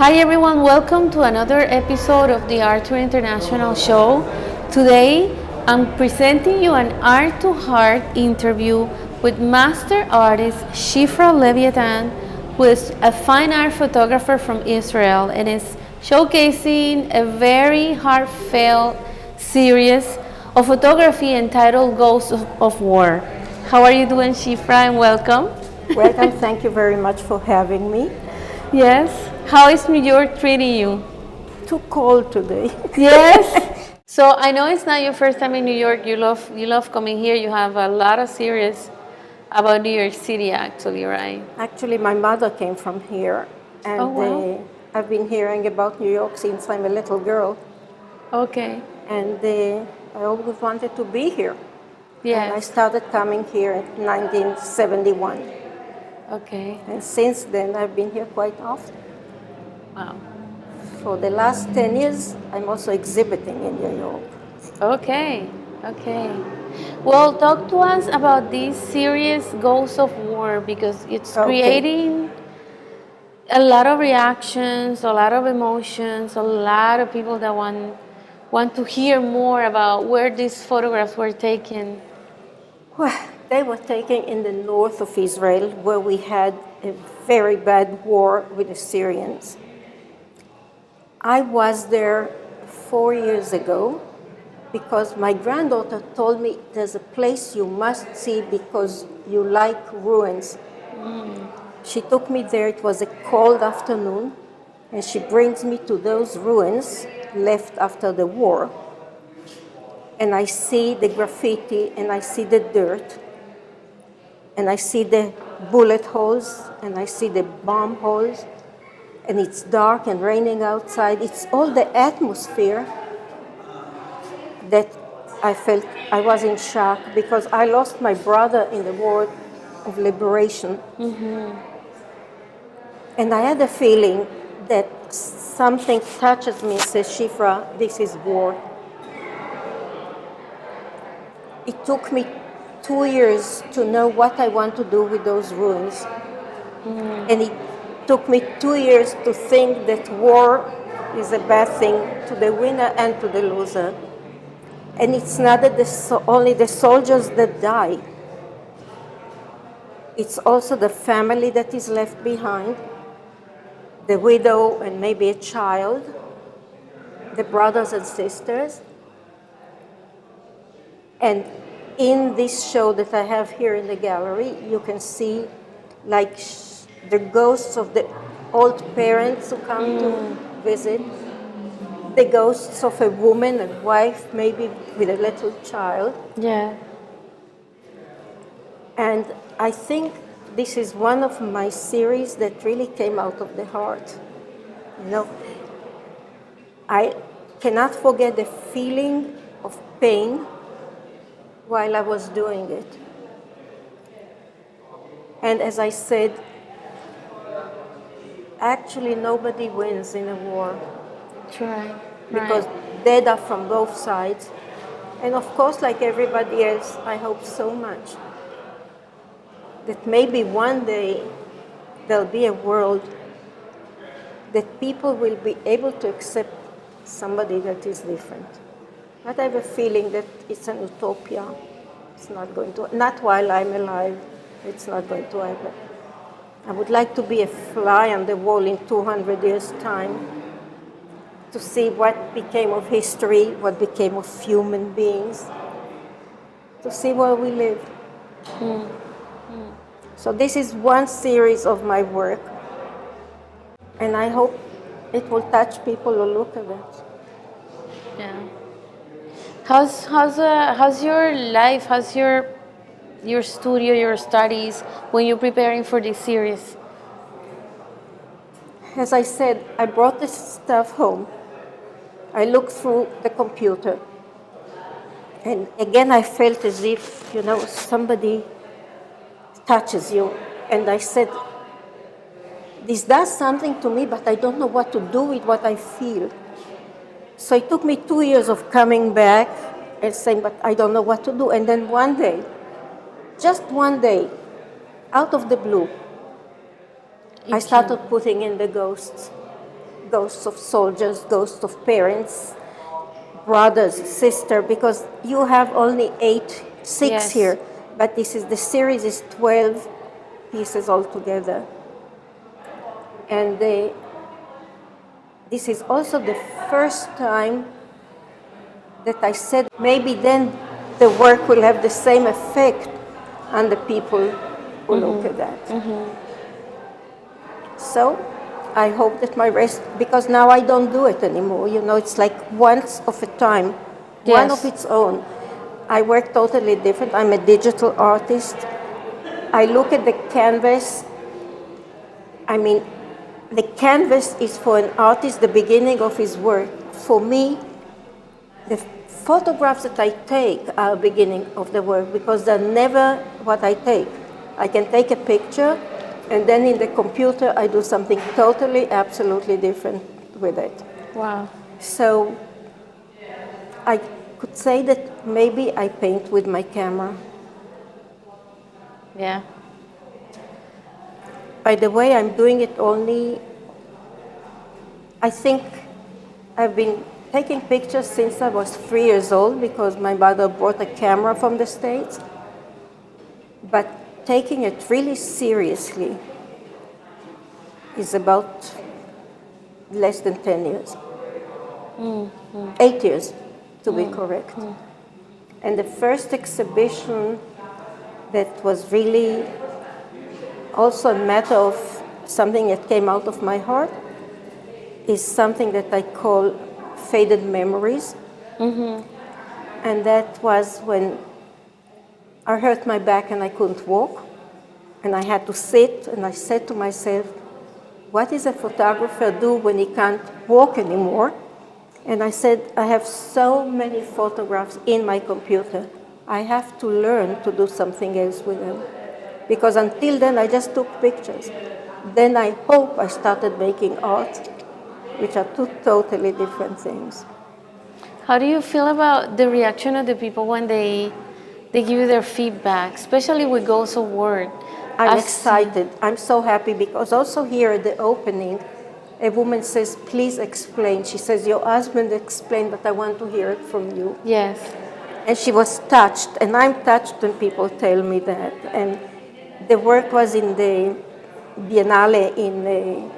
Hi everyone, welcome to another episode of the ArtTour International show. Today I'm presenting you an Art2Heart interview with master artist Shifra Levythan, who is a fine art photographer from Israel and is showcasing a very heartfelt series of photography entitled Ghosts of War. How are you doing, Shifra, and welcome? Welcome, thank you very much for having me. Yes. How is New York treating you? Too cold today. Yes. So I know it's not your first time in New York. You love coming here. You have a lot of series about New York City, actually, right? Actually, my mother came from here, Oh and wow. I've been hearing about New York since I'm a little girl, Okay. and I always wanted to be here. And I Yes. started coming here in 1971, Okay. and since then I've been here quite often. Wow. For the last 10 years, I'm also exhibiting in New York. Okay. Okay. Well, talk to us about this series, Ghosts of War, because it's Okay. creating a lot of reactions, a lot of emotions, a lot of people that want to hear more about where these photographs were taken. Well, they were taken in the north of Israel, where we had a very bad war with the Syrians. I was there 4 years ago because my granddaughter told me there's a place you must see because you like ruins. She took me there. It was a cold afternoon, and she brings me to those ruins left after the war. And I see the graffiti, and I see the dirt, and I see the bullet holes, and I see the bomb holes, and it's dark and raining outside. It's all the atmosphere that I felt. I was in shock because I lost my brother in the war of liberation. And I had a feeling that something touches me and says, Shifra, this is war. It took me 2 years to know what I want to do with those ruins. And it took me 2 years to think that war is a bad thing to the winner and to the loser. And it's not that only the soldiers that die. It's also the family that is left behind, the widow and maybe a child, the brothers and sisters. And in this show that I have here in the gallery, you can see like the ghosts of the old parents who come to visit, the ghosts of a woman and wife, maybe with a little child. Yeah. And I think this is one of my series that really came out of the heart. You know, I cannot forget the feeling of pain while I was doing it. And as I said, actually nobody wins in a war Right. because dead are from both sides. And of course, like everybody else, I hope so much that maybe one day there'll be a world that people will be able to accept somebody that is different. But I have a feeling that it's an utopia. It's not going to, not while I'm alive, it's not going to happen. I would like to be a fly on the wall in 200 years' time to see what became of history, what became of human beings, to see where we live. So this is one series of my work, and I hope it will touch people who look at it. Yeah. How's your life? How's your studio, your studies when you're preparing for this series? As I said, I brought this stuff home. I looked through the computer, and again I felt as if, somebody touches you. And I said, this does something to me, but I don't know what to do with what I feel. So it took me 2 years of coming back and saying, but I don't know what to do. And then one day, just one day, out of the blue, I started putting in the ghosts. ghosts of soldiers, ghosts of parents, brothers, sister, because you have only six Yes. here, but the series is 12 pieces altogether. And this is also the first time that I said maybe then the work will have the same effect on the people who look at that. So I hope that my rest, because now I don't do it anymore, it's like once of a time, one Yes. of its own. I work totally different. I'm a digital artist. I look at the canvas. I mean, the canvas is for an artist the beginning of his work. For me, the photographs that I take are beginning of the work because they're never what I take. I can take a picture and then in the computer I do something totally, absolutely different with it. Wow. So I could say that maybe I paint with my camera. Yeah. By the way, I'm doing it only, I think I've been taking pictures since I was 3 years old because my mother brought a camera from the States. But taking it really seriously is about less than 10 years. 8 years, to be correct. And the first exhibition that was really also a matter of something that came out of my heart is something that I call Faded Memories. And that was when I hurt my back and I couldn't walk. And I had to sit, and I said to myself, what does a photographer do when he can't walk anymore? And I said, I have so many photographs in my computer. I have to learn to do something else with them. Because until then, I just took pictures. Then I hope I started making art, which are two totally different things. How do you feel about the reaction of the people when they give you their feedback, especially with Ghosts of Word? I'm excited. I'm so happy because also here at the opening, a woman says, please explain. She says, your husband explained, but I want to hear it from you. Yes. And she was touched, and I'm touched when people tell me that. And the work was in the Biennale in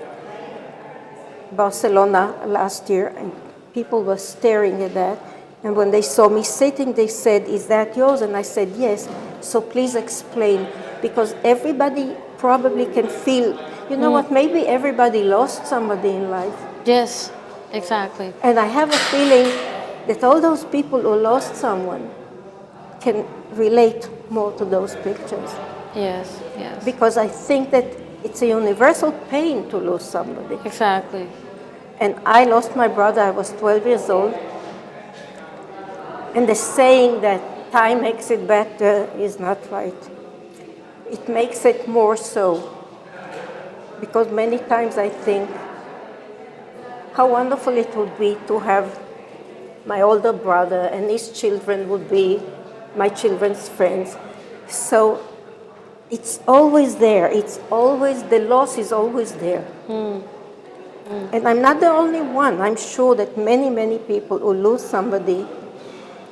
Barcelona last year, and people were staring at that. And when they saw me sitting, they said, is that yours? And I said, yes. So please explain, because everybody probably can feel, you know what, maybe everybody lost somebody in life. Yes, exactly. And I have a feeling that all those people who lost someone can relate more to those pictures. Yes, yes. Because I think that it's a universal pain to lose somebody. Exactly. And I lost my brother, I was 12 years old. And the saying that time makes it better is not right. It makes it more so. Because many times I think how wonderful it would be to have my older brother and his children would be my children's friends. So it's always there. It's always, the loss is always there. And I'm not the only one. I'm sure that many, many people who lose somebody,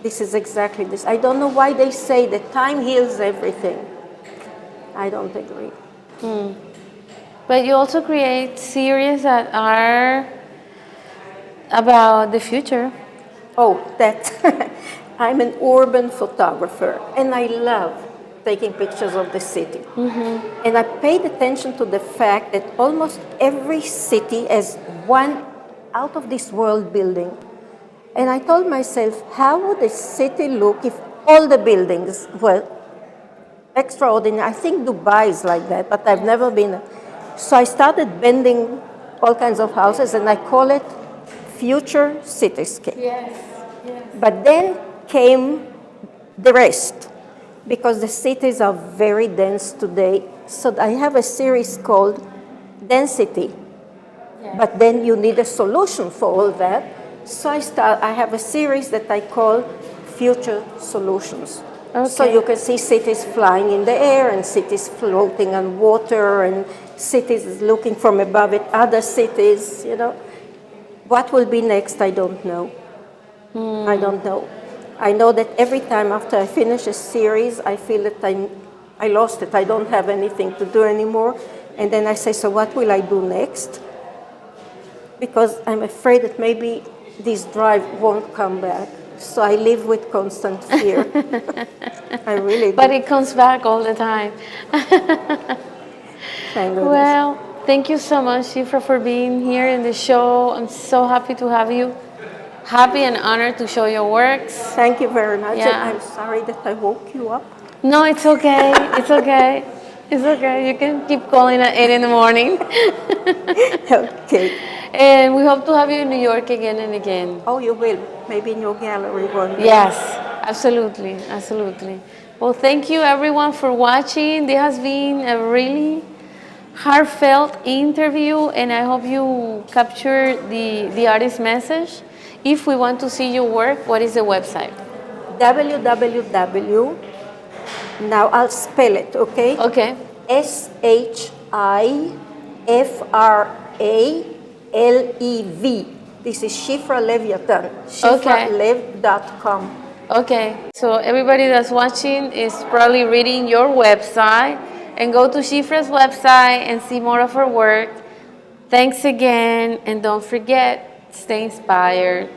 this is exactly this. I don't know why they say that time heals everything. I don't agree. But you also create series that are about the future. Oh, that. I'm an urban photographer, and I love taking pictures of the city. And I paid attention to the fact that almost every city has one out of this world building. And I told myself, how would a city look if all the buildings were extraordinary? I think Dubai is like that, but I've never been. So I started bending all kinds of houses, and I call it future cityscape. Yes, yes. But then came the rest, because the cities are very dense today. So I have a series called Density. Yes. But then you need a solution for all that. So I have a series that I call Future Solutions. Okay. So you can see cities flying in the air and cities floating on water and cities looking from above at other cities, you know. What will be next, I don't know. I don't know. I know that every time after I finish a series, I feel that I lost it. I don't have anything to do anymore. And then I say, so what will I do next? Because I'm afraid that maybe this drive won't come back. So I live with constant fear. I really do. But it comes back all the time. Thank goodness. Well, thank you so much, Shifra, for being here in the show. I'm so happy to have you. Happy and honored to show your works. Thank you very much. Yeah. And I'm sorry that I woke you up. No, it's okay. It's okay. It's okay. You can keep calling at 8 in the morning. Okay. And we hope to have you in New York again and again. Oh, you will. Maybe in your gallery one day. Yes, absolutely. Absolutely. Well, thank you everyone for watching. This has been a really heartfelt interview, and I hope you capture the artist's message. If we want to see your work, what is the website? www. Now I'll spell it, okay? Okay. SHIFRALEV. This is Shifra Levythan. ShifraLev.com. Okay. So everybody that's watching is probably reading your website, and go to Shifra's website and see more of her work. Thanks again, and don't forget, stay inspired.